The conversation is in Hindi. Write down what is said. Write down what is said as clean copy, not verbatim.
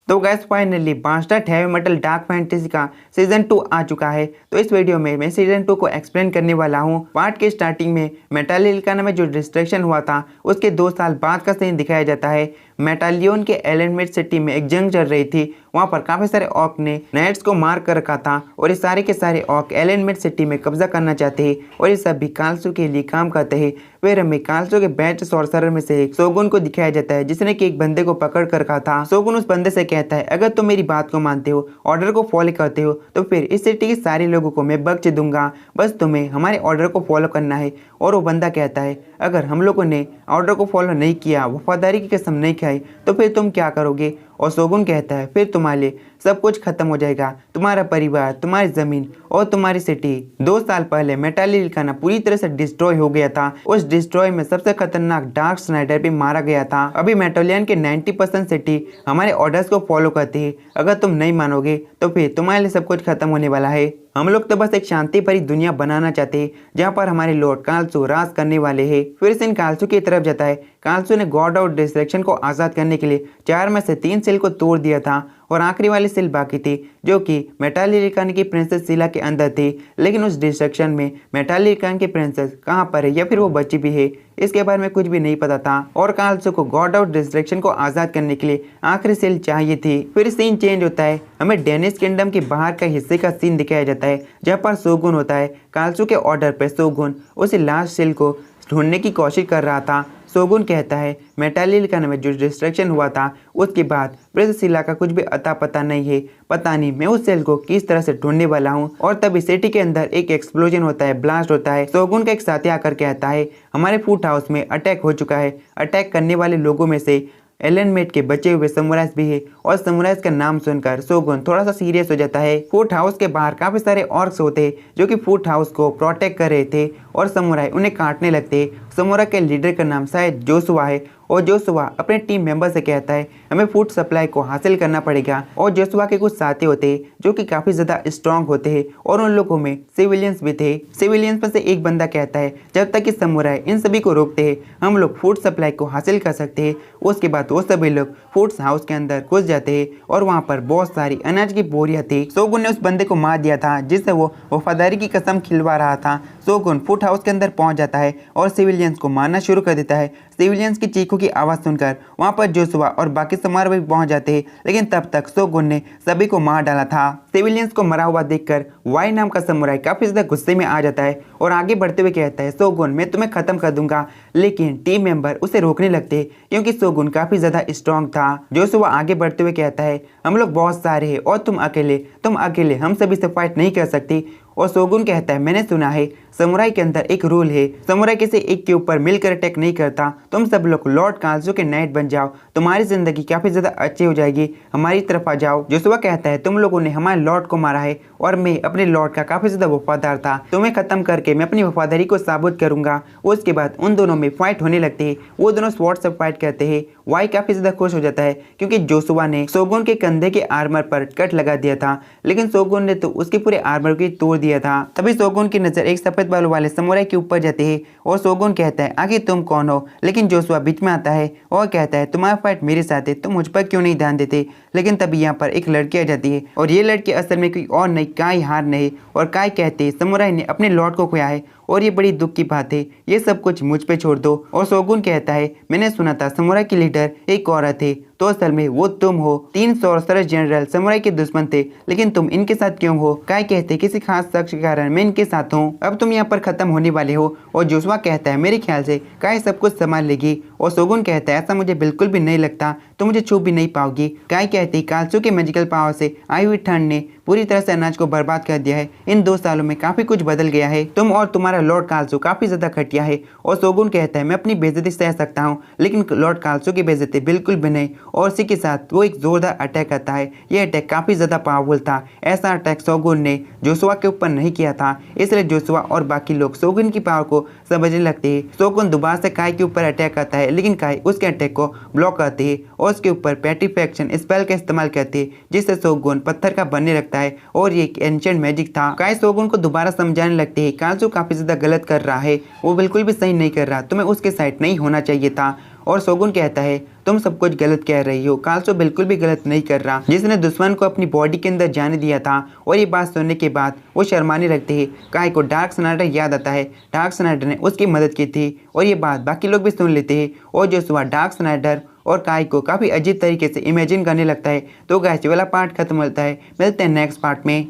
तो guess finally bastard heavy metal dark fantasy का सीजन 2 आ चुका है। तो इस वीडियो में मैं सीजन 2 को एक्सप्लेन करने वाला हूँ। पार्ट के स्टार्टिंग में मेटालिका में जो डिस्ट्रक्शन हुआ था उसके 2 साल बाद का सीन दिखाया जाता है। मेटालियन के एलेनमेट सिटी में एक जंग चल रही थी। वहाँ पर काफ़ी सारे ऑर्क ने नाइट्स को मार कर रखा था और ये सारे के सारे ऑर्क एलेनमेट सिटी में कब्जा करना चाहते हैं और ये सब भी कालसू के लिए काम करते हैं। फिर हमें कालसू के बेस्ट सॉर्सरर में से एक सोगुन को दिखाया जाता है जिसने कि एक बंदे को पकड़ कर रखा था। सोगुन उस बंदे से कहता है, अगर तुम मेरी बात को मानते हो, ऑर्डर को फॉलो करते हो, तो फिर इस सिटी के सारे लोगों को मैं बख्श दूंगा, बस तुम्हें हमारे ऑर्डर को फॉलो करना है। और वो बंदा कहता है, अगर हम लोगों ने ऑर्डर को फॉलो नहीं किया, वफादारी की कसम नहीं खाई, तो फिर तुम क्या करोगे? और सोगुन कहता है, फिर तुम्हारे लिए सब कुछ खत्म हो जाएगा, तुम्हारा परिवार, तुम्हारी जमीन और तुम्हारी सिटी। 2 साल पहले मेटालिका पूरी तरह से डिस्ट्रॉय हो गया था। उस डिस्ट्रॉय में सबसे खतरनाक डार्क स्नाइडर भी मारा गया था। अभी मेटालियन के 90% सिटी हमारे ऑर्डर्स को फॉलो करती है। अगर तुम नहीं मानोगे तो फिर तुम्हारे लिए सब कुछ खत्म होने वाला है। हम लोग तो बस एक शांति भरी दुनिया बनाना चाहते हैं जहाँ पर हमारे लॉर्ड कालसू राज करने वाले हैं। फिर सिन कालसू की तरफ जाता है। कालसू ने गॉड ऑफ डिस्ट्रक्शन को आज़ाद करने के लिए 4 में से 3 सेल को तोड़ दिया था और आखिरी वाली सेल बाकी थी जो कि मेटालिका की प्रिंसेस सिला के अंदर थी। लेकिन उस डिस्ट्रक्शन में मेटालिका की प्रिंसेस कहाँ पर है या फिर वो बची भी है, इसके बारे में कुछ भी नहीं पता था। और कालसू को गॉड ऑफ डिस्ट्रक्शन को आज़ाद करने के लिए आखिरी सेल चाहिए थी। फिर सीन चेंज होता है। हमें डेनिस किंगडम के बाहर का हिस्से का सीन दिखाया जाता है जहाँ पर सोगुन होता है। कालसू के ऑर्डर पर सोगुन उस लास्ट सेल को ढूंढने की कोशिश कर रहा था। सोगुन कहता है, मेटालिका में जो डिस्ट्रक्शन हुआ था उसके बाद प्रिंसेस सिला का कुछ भी अता पता नहीं है। पता नहीं मैं उस सेल को किस तरह से ढूंढने वाला हूँ। और तभी सिटी के अंदर एक एक्सप्लोजन होता है, ब्लास्ट होता है। सोगुन का एक साथी आकर कहता है, हमारे फूड हाउस में अटैक हो चुका है। अटैक करने वाले लोगों में से एलेनमेट के बचे हुए समुराइज भी है। और समुराइज का नाम सुनकर सोगुन थोड़ा सा सीरियस हो जाता है। फूड हाउस के बाहर काफी सारे ऑर्क्स होते जो कि फूड हाउस को प्रोटेक्ट कर रहे थे और समुराई उन्हें काटने लगते। समुराई के लीडर का नाम शायद जोशुआ है और जोशुआ अपने टीम मेंबर से कहता है, हमें फूड सप्लाई को हासिल करना पड़ेगा। और जोशुआ के कुछ साथी होते हैं जो कि काफ़ी ज़्यादा स्ट्रांग होते हैं और उन लोगों में सिविलियंस भी थे। सिविलियंस में से एक बंदा कहता है, जब तक कि समुराई इन सभी को रोकते हैं हम लोग फूड सप्लाई को हासिल कर सकते हैं। उसके बाद वो सभी लोग फूड हाउस के अंदर घुस जाते हैं और वहाँ पर बहुत सारी अनाज की बोरियां थी। सोगुन ने उस बंदे को मार दिया था जिससे वो वफादारी की कसम खिलवा रहा था। सोगुन फूड हाउस के अंदर पहुंच जाता है और सिविलियंस को मारना शुरू कर देता है। सिविलियंस की चीखों की आवाज़ सुनकर वहाँ पर जोशुआ और बाकी समारोह भी पहुंच जाते हैं, लेकिन तब तक सोगुन ने सभी को मार डाला था। सिविलियंस को मरा हुआ देखकर वाई नाम का समुराई काफ़ी ज़्यादा गुस्से में आ जाता है और आगे बढ़ते हुए कहता है, सोगुन मैं तुम्हें खत्म कर दूंगा। लेकिन टीम मेंबर उसे रोकने लगते क्योंकि सोगुन काफ़ी ज़्यादा स्ट्रांग था। जोशुआ आगे बढ़ते हुए कहता है, हम लोग बहुत सारे हैं और तुम अकेले हम सभी से फाइट नहीं कर सकती। और सोगुन कहता है, मैंने सुना है समुराई के अंदर एक रूल है, समुराई किसी एक के ऊपर मिलकर अटैक नहीं करता। तुम सब लोग लॉर्ड कालसू के नाइट बन जाओ, तुम्हारी जिंदगी काफी ज्यादा अच्छी हो जाएगी, हमारी तरफ आ जाओ। जोशुआ कहता है, तुम लोगों ने हमारे लॉर्ड को मारा है और मैं अपने लॉर्ड का काफी ज्यादा वफादार था, तुम्हें खत्म करके मैं अपनी वफादारी को साबित करूंगा। उसके बाद उन दोनों में फाइट होने लगती है। वो दोनों स्वॉर्ड से फाइट करते हैं। वाई काफी ज्यादा खुश हो जाता है क्योंकि जोशुआ ने सोगुन के कंधे के आर्मर पर कट लगा दिया था, लेकिन सोगुन ने तो उसके पूरे आर्मर को तोड़ दिया था। तभी सोगुन की नजर एक सफेद बालों वाले समुराई के ऊपर जाती है और सोगुन कहता है, आखिर तुम कौन हो? लेकिन जोशुआ बीच में आता है और कहता है, तुम्हारा फाइट मेरे साथ है, तुम मुझ पर क्यों नहीं ध्यान देते? लेकिन तभी यहाँ पर एक लड़की आ जाती है और ये लड़की असल में कोई और नहीं, काई हार नहीं। और काई कहते हैं, समुराई ने अपने लॉर्ड को खोया है और ये बड़ी दुख की बात है, ये सब कुछ मुझ पे छोड़ दो। और सोगुन कहता है, मैंने सुना था समुराई की लीडर एक औरत है, तो असल में वो तुम हो। 3 सॉर्सरर जनरल समुराई के दुश्मन थे, लेकिन तुम इनके साथ क्यों हो? काय कहते किसी खास शख्स के कारण मैं इनके साथ हूँ, अब तुम यहाँ पर खत्म होने वाले हो। और जोशुआ कहता है, मेरे ख्याल से काय सब कुछ संभाल लेगी। और सोगुन कहता है, ऐसा मुझे बिल्कुल भी नहीं लगता, तुम मुझे छू भी नहीं पाओगी। काय कहती, कालसू के मैजिकल पावर से आई हुई ठंड ने पूरी तरह से अनाज को बर्बाद कर दिया है। इन 2 सालों में काफी कुछ बदल गया है, तुम और तुम्हारा लॉर्ड कालसू काफी ज्यादा घटिया है। और सोगुन कहता है, मैं अपनी बेइज्जती सह सकता हूँ, लेकिन लॉर्ड कालसू की बेइज्जती बिल्कुल भी नहीं। और इसी के साथ वो एक जोरदार अटैक करता है। ये अटैक काफी ज्यादा पावरफुल था। ऐसा अटैक सोगुन ने जोशुआ के ऊपर नहीं किया था, इसलिए जोशुआ और बाकी लोग सोगुन की पावर को समझने लगते हैं। सोगुन दोबारा से काय के ऊपर अटैक करता है, लेकिन काय उसके अटैक को ब्लॉक करते हैं और उसके ऊपर पेट्रीफैक्शन स्पेल का इस्तेमाल करते हैं, जिससे सोगुन पत्थर का बनने लगता है और ये एक एंशिएंट मैजिक था। काय सोगुन को दोबारा समझाने लगते हैं, कालसू काफी ज्यादा गलत कर रहा है, वो बिल्कुल भी सही नहीं कर रहा, तुम्हें उसके साइड नहीं होना चाहिए था। और शोगुन कहता है तुम सब कुछ गलत कह रही हो, काल्सो बिल्कुल भी गलत नहीं कर रहा, जिसने दुश्मन को अपनी बॉडी के अंदर जाने दिया था। और ये बात सुनने के बाद वो शर्माने लगते हैं। काय को डार्क स्नाइडर याद आता है, डार्क स्नाइडर ने उसकी मदद की थी और ये बात बाकी लोग भी सुन लेते हैं। और जो सुबह डार्क स्नाइडर और काय को काफ़ी अजीब तरीके से इमेजिन करने लगता है। तो गाइस ये वाला पार्ट खत्म होता है, मिलते हैं नेक्स्ट पार्ट में।